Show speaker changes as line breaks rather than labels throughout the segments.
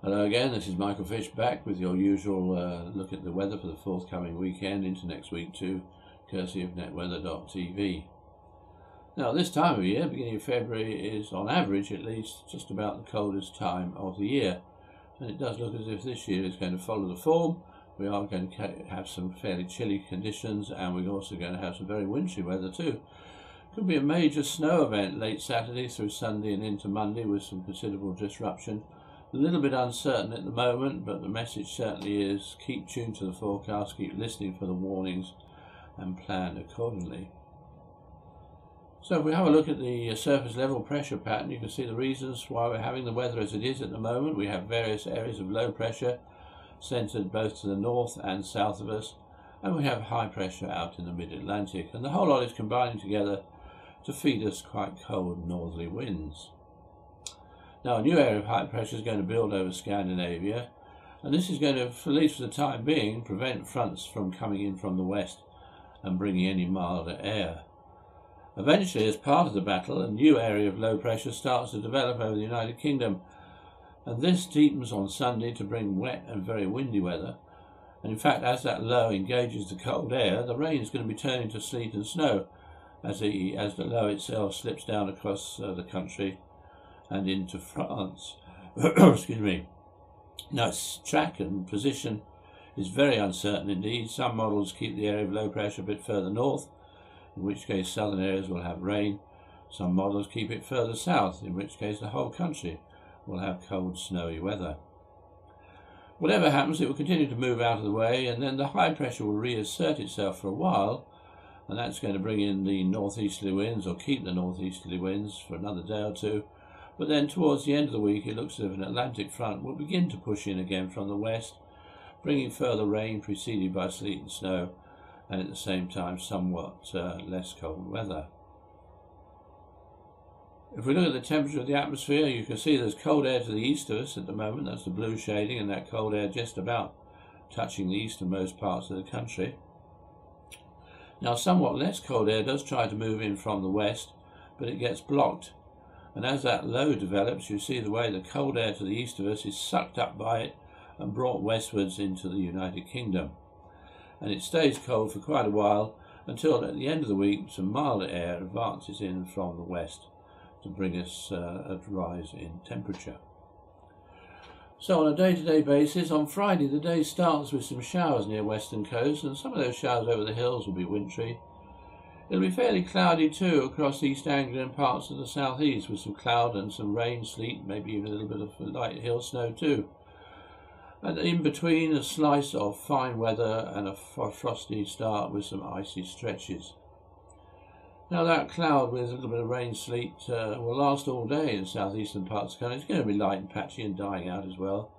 Hello again, this is Michael Fish back with your usual look at the weather for the forthcoming weekend into next week too, courtesy of netweather.tv. Now this time of year, beginning of February, is on average at least just about the coldest time of the year, and it does look as if this year is going to follow the form. We are going to have some fairly chilly conditions, and we're also going to have some very wintry weather too. Could be a major snow event late Saturday through Sunday and into Monday with some considerable disruption. A little bit uncertain at the moment, but the message certainly is keep tuned to the forecast, keep listening for the warnings and plan accordingly. So if we have a look at the surface level pressure pattern, you can see the reasons why we're having the weather as it is at the moment. We have various areas of low pressure centred both to the north and south of us, and we have high pressure out in the mid-Atlantic, and the whole lot is combining together to feed us quite cold northerly winds. Now a new area of high pressure is going to build over Scandinavia, and this is going to, at least for the time being, prevent fronts from coming in from the west and bringing any milder air. Eventually, as part of the battle, a new area of low pressure starts to develop over the United Kingdom, and this deepens on Sunday to bring wet and very windy weather. And in fact, as that low engages the cold air, the rain is going to be turning to sleet and snow as the low itself slips down across the country and into France. Excuse me. Now its track and position is very uncertain indeed. Some models keep the area of low pressure a bit further north, in which case southern areas will have rain. Some models keep it further south, in which case the whole country will have cold, snowy weather. Whatever happens, it will continue to move out of the way, and then the high pressure will reassert itself for a while, and that's going to bring in the northeasterly winds, or keep the northeasterly winds for another day or two. But then towards the end of the week, it looks as if an Atlantic front will begin to push in again from the west, bringing further rain preceded by sleet and snow, and at the same time somewhat less cold weather. If we look at the temperature of the atmosphere, you can see there's cold air to the east of us at the moment. That's the blue shading, and that cold air just about touching the easternmost parts of the country. Now somewhat less cold air does try to move in from the west, but it gets blocked. And as that low develops, you see the way the cold air to the east of us is sucked up by it and brought westwards into the United Kingdom. And it stays cold for quite a while until at the end of the week some milder air advances in from the west to bring us a rise in temperature. So on a day-to-day basis, on Friday the day starts with some showers near western coast, and some of those showers over the hills will be wintry. It'll be fairly cloudy too across East Anglia and parts of the southeast, with some cloud and some rain, sleet, maybe even a little bit of light hill snow too. And in between, a slice of fine weather and a frosty start with some icy stretches. Now that cloud with a little bit of rain, sleet will last all day in southeastern parts of the country. It's going to be light and patchy and dying out as well.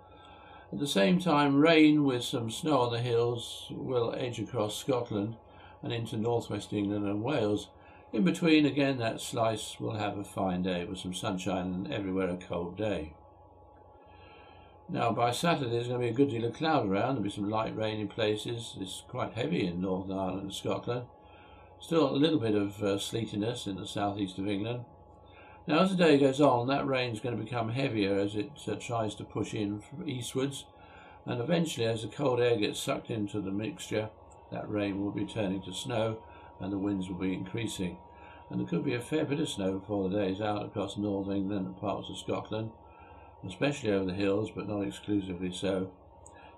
At the same time, rain with some snow on the hills will edge across Scotland and into northwest England and Wales. In between, again, that slice will have a fine day with some sunshine and everywhere a cold day. Now by Saturday there's going to be a good deal of cloud around. There'll be some light rain in places. It's quite heavy in Northern Ireland and Scotland. Still a little bit of sleetiness in the southeast of England. Now as the day goes on, that rain is going to become heavier as it tries to push in from eastwards, and eventually as the cold air gets sucked into the mixture, that rain will be turning to snow and the winds will be increasing. And there could be a fair bit of snow before the day is out across northern England and parts of Scotland, especially over the hills, but not exclusively so.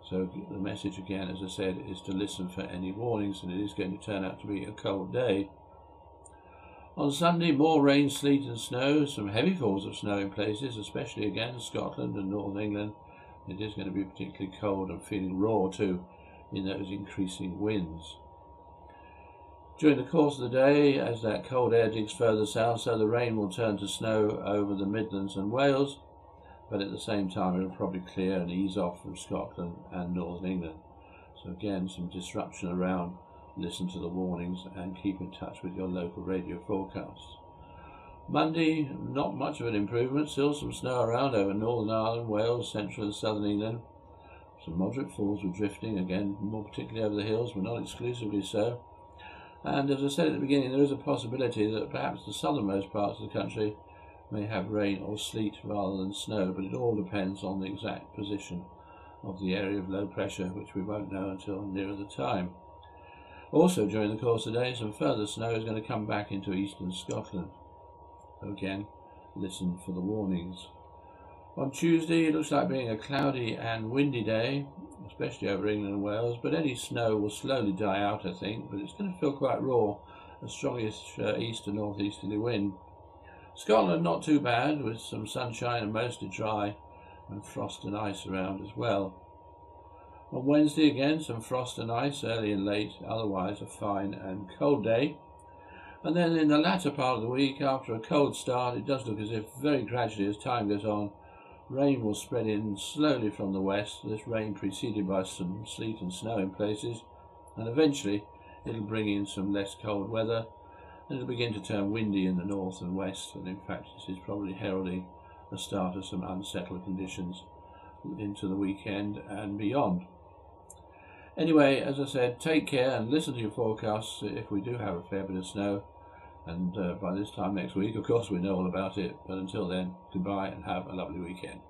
So the message again, as I said, is to listen for any warnings, and it is going to turn out to be a cold day. On Sunday, more rain, sleet and snow, some heavy falls of snow in places, especially again Scotland and northern England. It is going to be particularly cold and feeling raw too in those increasing winds. During the course of the day, as that cold air digs further south, so the rain will turn to snow over the Midlands and Wales, but at the same time it will probably clear and ease off from Scotland and northern England. So again, some disruption around. Listen to the warnings and keep in touch with your local radio forecasts. Monday, not much of an improvement, still some snow around over Northern Ireland, Wales, central and southern England. Some moderate falls with drifting, again more particularly over the hills, but not exclusively so. And as I said at the beginning, there is a possibility that perhaps the southernmost parts of the country may have rain or sleet rather than snow, but it all depends on the exact position of the area of low pressure, which we won't know until nearer the time. Also, during the course of the day, some further snow is going to come back into eastern Scotland. So again, listen for the warnings. On Tuesday, it looks like being a cloudy and windy day, especially over England and Wales, but any snow will slowly die out, I think, but it's going to feel quite raw, a strongish east to northeasterly wind. Scotland not too bad, with some sunshine and mostly dry, and frost and ice around as well. On Wednesday again, some frost and ice early and late, otherwise a fine and cold day. And then in the latter part of the week, after a cold start, it does look as if very gradually as time goes on, rain will spread in slowly from the west, this rain preceded by some sleet and snow in places, and eventually it'll bring in some less cold weather, and it'll begin to turn windy in the north and west, and in fact this is probably heralding the start of some unsettled conditions into the weekend and beyond. Anyway, as I said, take care and listen to your forecasts if we do have a fair bit of snow, and by this time next week, of course, we know all about it, but until then, goodbye and have a lovely weekend.